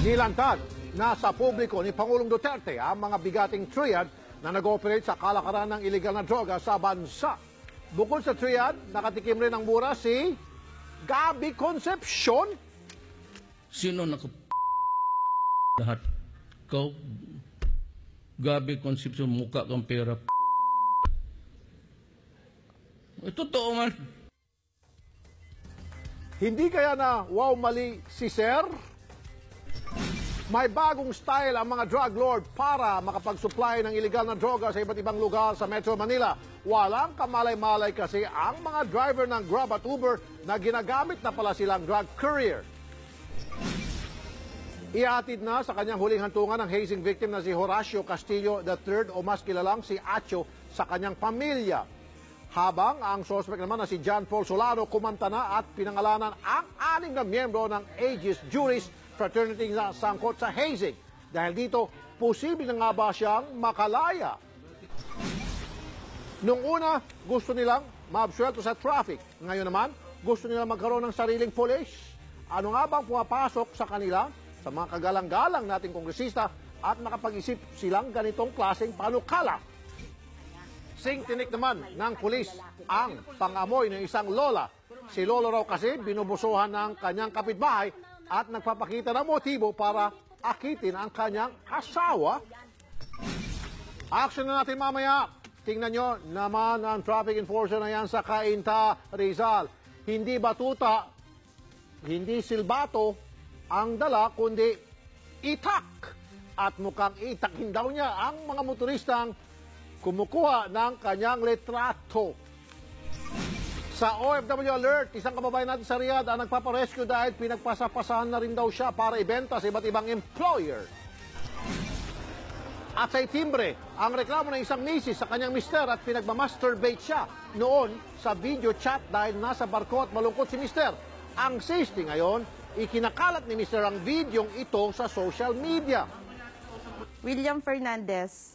Nilantad na sa publiko ni Pangulong Duterte ang mga bigating triad na nag-ooperate sa kalakaran ng iligal na droga sa bansa. Bukod sa triad, nakatikim rin ng mura si Gabby Concepcion. Sino lahat? Kau, Gabby Concepcion, mukha kang pera. Totoo man. Hindi kaya na wow mali si Sir? May bagong style ang mga drug lord para makapag-supply ng iligal na droga sa iba't ibang lugar sa Metro Manila. Walang kamalay-malay kasi ang mga driver ng Grab at Uber na ginagamit na pala silang drug courier. Ihatid na sa kanyang huling hantungan ng hazing victim na si Horacio Castillo III o mas kilalang si Acho sa kanyang pamilya. Habang ang suspect naman na si John Paul Solano kumanta na at pinangalanan ang 6 na miyembro ng Aegis Juris Fraternity na sangkot sa hazing. Dahil dito, posible na nga ba siyang makalaya? Nung una, gusto nilang maabsuelto sa traffic. Ngayon naman, gusto nilang magkaroon ng sariling police. Ano nga bang pumapasok sa kanila, sa mga kagalang-galang nating kongresista at nakapag-isip silang ganitong klaseng panukala? Sing-tinik naman ng pulis ang pangamoy ng isang lola. Si lolo raw kasi binubusuhan ng kanyang kapitbahay at nagpapakita ng motibo para akitin ang kanyang asawa. Action na natin mamaya. Tingnan nyo naman ang traffic enforcer na yan sa Cainta, Rizal. Hindi batuta, hindi silbato ang dala, kundi itak. At mukhang itakin daw niya ang mga motoristang kumukuha ng kanyang litrato. Sa OFW Alert, isang kababayan natin sa Riyadh ang nagpaparescue dahil pinagpasapasahan na rin daw siya para ibenta sa iba't ibang employer. At sa Timbre, ang reklamo ng isang misis sa kanyang mister at pinagmamasturbate siya noon sa video chat dahil nasa barko at malungkot si mister. Ang sisti ngayon, ikinakalat ni mister ang videong ito sa social media. William Fernandez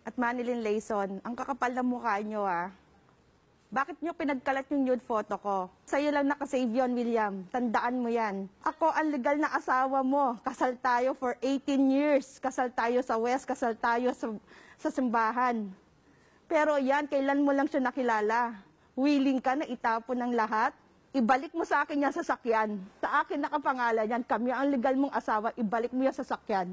at Manilyn Layson, ang kakapal na mukha nyo Bakit nyo pinagkalat yung nude photo ko? Sa'yo lang nakasave yun, William. Tandaan mo yan. Ako ang legal na asawa mo. Kasal tayo for 18 years. Kasal tayo sa West, kasal tayo sa simbahan. Pero yan, kailan mo lang siya nakilala? Willing ka na itapon ng lahat? Ibalik mo sa akin yung sasakyan. Sa akin nakapangalan yan. Kami ang legal mong asawa, ibalik mo yung sasakyan.